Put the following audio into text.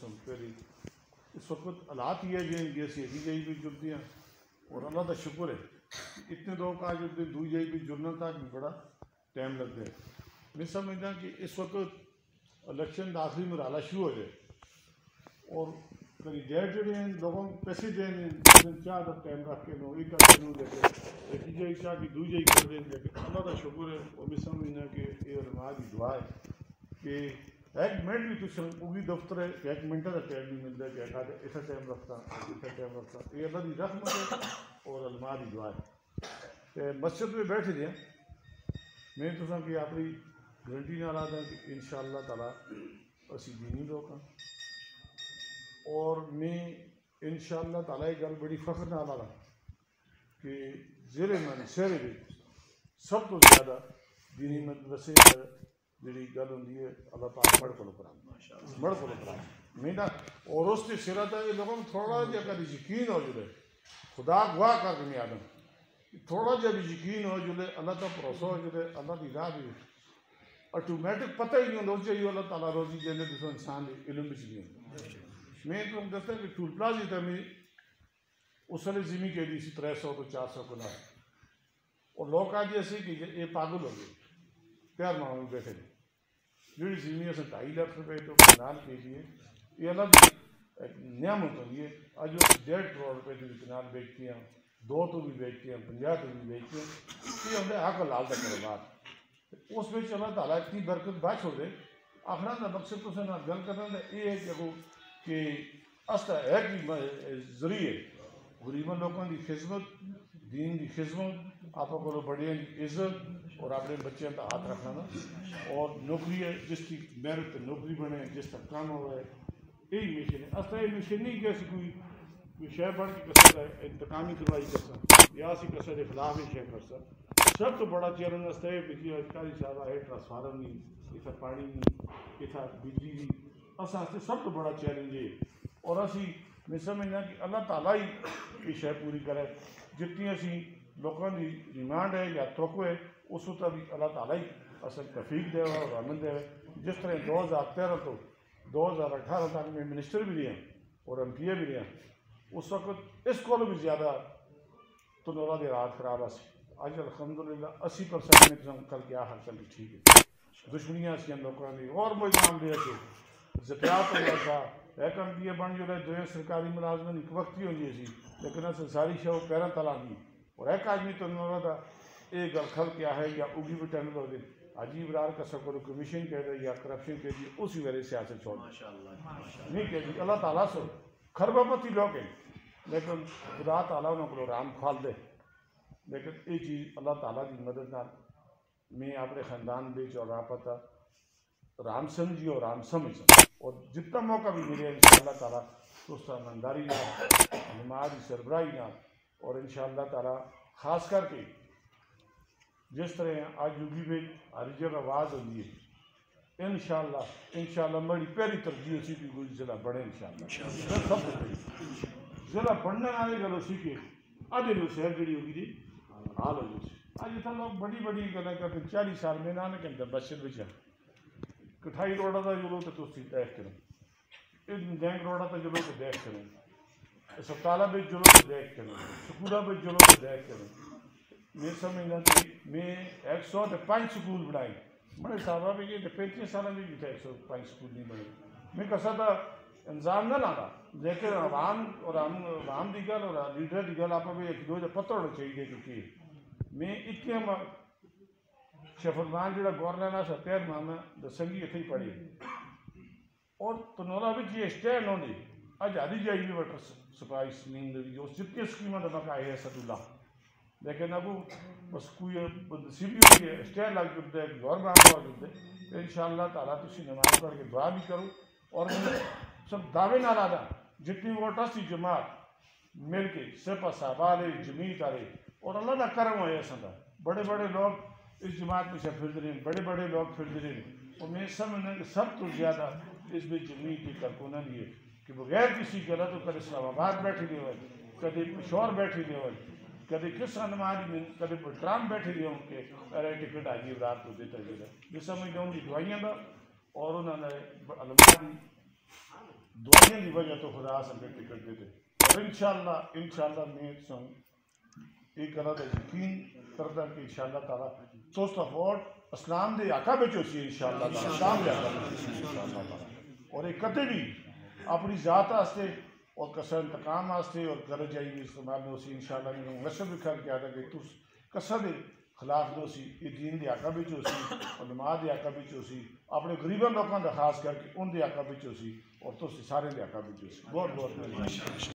قسم پہلی اس وقت حالات یہ جائیں گے اسی جائی بھی جلدی ہیں اور اللہ کا شکر ہے اتنے لوگ آج جلدی دو جائی بھی جلنا تک بھی بڑا ٹائم لگ گیا. میں سمجھتا کہ اس وقت الیکشن کا آخری مرحلہ شروع ہو جائے اور کینڈیڈیٹ جڑے ہیں لوگوں کو پیسے دیں چاہ کا ٹائم رکھ کے ایک کا شروع لے کے ایک جائی چاہ کی دو جائی کر دیں لیکن اللہ کا شکر ہے وہ بھی سمجھنا کہ یہ علماء کی دعا ہے کہ ایک منٹ بھی کچھ پوری دفتر ہے کہ ایک منٹ کا ٹائم نہیں ملتا کہ ایسا ٹائم رکھتا ایسا ٹائم رکھتا یہ اللہ کی رحمت ہے اور علماء کی دعا ہے. مسجد میں بیٹھے جائیں میں تو کہ اپنی گارنٹی نہ لا دیں کہ انشاءاللہ تعالیٰ اسی دینی لوگ ہیں اور میں انشاءاللہ تعالیٰ یہ گل بڑی فخر نہ لا کہ ضلع میں شہر میں سب تو زیادہ دینی مدرسے جڑی گل ہوندی ہے اللہ تعالیٰ مڑ کو پڑھا میں نہ اور اس کے سرا تھا یہ لوگوں کو تھوڑا جہا کبھی یقین ہو جائے خدا گواہ کر کے میں آدم تھوڑا جہا بھی یقین ہو جائے اللہ کا بھروسہ ہو جائے اللہ کی راہ بھی آٹومیٹک پتہ ہی نہیں ہوتا چاہیے اللہ تعالیٰ روزی دینے دوسرا انسان علم بھی نہیں. میں تم دستا کہ ٹول پلازی تھا میں اس وقت زمین کے لیے 300 تو 400 کو نہ اور لوگ آج ایسے کہ یہ پاگل ہو گئے پیار ماں میں بیٹھے جڑی زمین سے 2.5 لاکھ روپے تو کنال کے لیے یہ الگ ایک نعمت ہوتی ہے آج وہ 1.5 کروڑ روپے کی کنال بیچتی ہیں 2 تو بھی بیچتی ہیں 50 تو بھی بیچتی ہیں یہ ہمیں حق لال کا کاروبار اس میں اللہ تعالیٰ اتنی برکت بات ہو دے آخرا کا مقصد تو سے نہ گل کرنا یہ ہے کہ استا ایک بھی ذریعے غریباں لوگوں کی خدمت دین کی خدمت آپ کو بڑے عزت اور اپنے بچوں کا ہاتھ رکھنا نا اور نوکری ہے جس کی محنت نوکری بنے جس کا کام ہوا ہے یہی مشن ہے. استا یہ مشن نہیں کہ اسی کوئی شے بڑھ کے کسر انتقامی کروائی کر سکتا یا اسی کسر کے خلاف ہی شے کر سکتا. سب تو بڑا چیلنج استا ہے کہ ادھکاری صاحب ہے ٹرانسفارم نہیں اتنا پانی نہیں اتنا بجلی نہیں اصل سب تو بڑا چیلنج ہے اور اسی میں سمجھنا کہ اللہ تعالیٰ ہی یہ شے پوری کرے جتنی اسی لوگوں کی ڈیمانڈ ہے یا توقع ہے اس وقت بھی اللہ تعالیٰ ہی اصل توفیق دے اور رحمت دے. جس طرح 2013 تو 2018 تک میں منسٹر بھی رہے اور ایم پی اے بھی رہے اس وقت اس کو بھی زیادہ تو نورا دے رات خراب آسی آج الحمدللہ 80% میں کل کیا حاصل بھی ٹھیک ہے دشمنیاں سی لوگوں نے اور وہ نام دے کے زکیات ہوا تھا ایک ایم پی اے بن جو دو سرکاری ملازمت ایک وقت ہی ہوئی سی لیکن اصل ساری شو پیرا تلا دی اور ایک آدمی تو نورا تھا ایک گل کھل کیا ہے یا اگی بھی ٹینل ہو گئی عجیب رار کا سکر کمیشن کہہ دے یا کرپشن کہہ دی اسی وجہ سیاست چھوڑ نہیں کہہ دی اللہ تعالیٰ سے خربپتی لوگ ہیں لیکن خدا تعالیٰ انہوں کو رام کھال دے لیکن یہ چیز اللہ تعالیٰ کی مدد نہ میں اپنے خاندان بیچ اور راپتا رام سمجھی اور رام سمجھ اور جتنا موقع بھی ملے انشاءاللہ تعالیٰ تو اس طرح ایمانداری نہ ہماری سربراہی نہ اور انشاءاللہ تعالیٰ خاص کر کے جس طرح آج یوگی میں ہر جگہ آواز ہوتی ہے انشاءاللہ میری پہلی ترجیح اسی کی کوئی ضلع بڑھے انشاءاللہ سب سے پہلی ضلع بڑھنے والے گل اسی کے آج لوگ شہر جڑی ہوگی جی حال ہو جائے آج اتنا لوگ بڑی بڑی گلیں کرتے 40 سال میں نہ کہ بچت بچا کٹھائی روڈا کا جو لوگ تو دیکھ کریں گینگ روڈا کا جو لوگ دیکھ کریں اسپتالہ میں جو لوگ دیکھ کریں سکولہ میں جو لوگ دیکھ کریں میں سمجھنا کہ میں 105 سکول بنائے بڑے صاحبہ بھی یہ 35 سالوں میں بھی تھا 105 سکول نہیں بنے میں کسا تھا انظام نہ لانا لیکن عوام اور عوام کی گل اور لیڈر کی گل آپ بھی ایک دو پتہ ہونا چاہیے کہ میں اتنے شفرمان جڑا گورنر سا پیر ماما دسنگی اتنے ہی پڑھی اور تنولا بھی یہ اسٹینڈ ہونے اج آدھی جائی بھی واٹر سپلائی سکیم اس جتنے سکیموں کا بقا ہے اسد اللہ لیکن ابو بس کوئی نصیبی ہوئی ہے اسٹینڈ لگ جاتے ہیں گورنمنٹ ہو جاتے انشاءاللہ تعالیٰ تسی نماز پڑھ کے دعا بھی کرو اور سب دعوے نہ لادا جتنی ووٹر سی جماعت مل کے سپا صاحبالے جمیت آلے اور اللہ کا کرم ہوئے ایسا بڑے بڑے لوگ اس جماعت میں سے پھر رہے ہیں بڑے لوگ پھر رہے ہیں اور میں سمجھنا کہ سب تو زیادہ اس میں جمیت کی کارکنہ لیے کہ بغیر کسی غلط تو کدے اسلام آباد بیٹھے ہوئے کدے پشور بیٹھے ہوئے کدے کس انماری میں کدے ڈرام بیٹھے ہوئے ان کے ارے ٹکٹ آئیے رات کو دیتا ہے یہ سمجھنا ان کی دعائیاں دا اور انہوں نے علماء دی دعائیں کی وجہ تو خدا سنگے ٹکٹ دیتے اور انشاءاللہ میں سن ایک گلا دا یقین کردا کہ انشاءاللہ تعالیٰ توست افورڈ اسلام دے آقا بچ ہوسی انشاءاللہ تعالیٰ اسلام دے آقا بچ انشاءاللہ تعالیٰ اور ایک کتے بھی اپنی ذات آستے اور کسر انتقام آستے اور گھر جائی بھی استعمال میں ہوسی انشاءاللہ میں نشر بھی کر کیا تھا کہ تو کسر دے خلاف دو سی یہ دین دے آقا بچ ہوسی اور نماز دے آقا بچ ہوسی اپنے غریباں لوگوں دا خاص کر کے ان دے آقا بچ ہوسی اور تو سارے دے آقا بچ ہوسی بہت بہت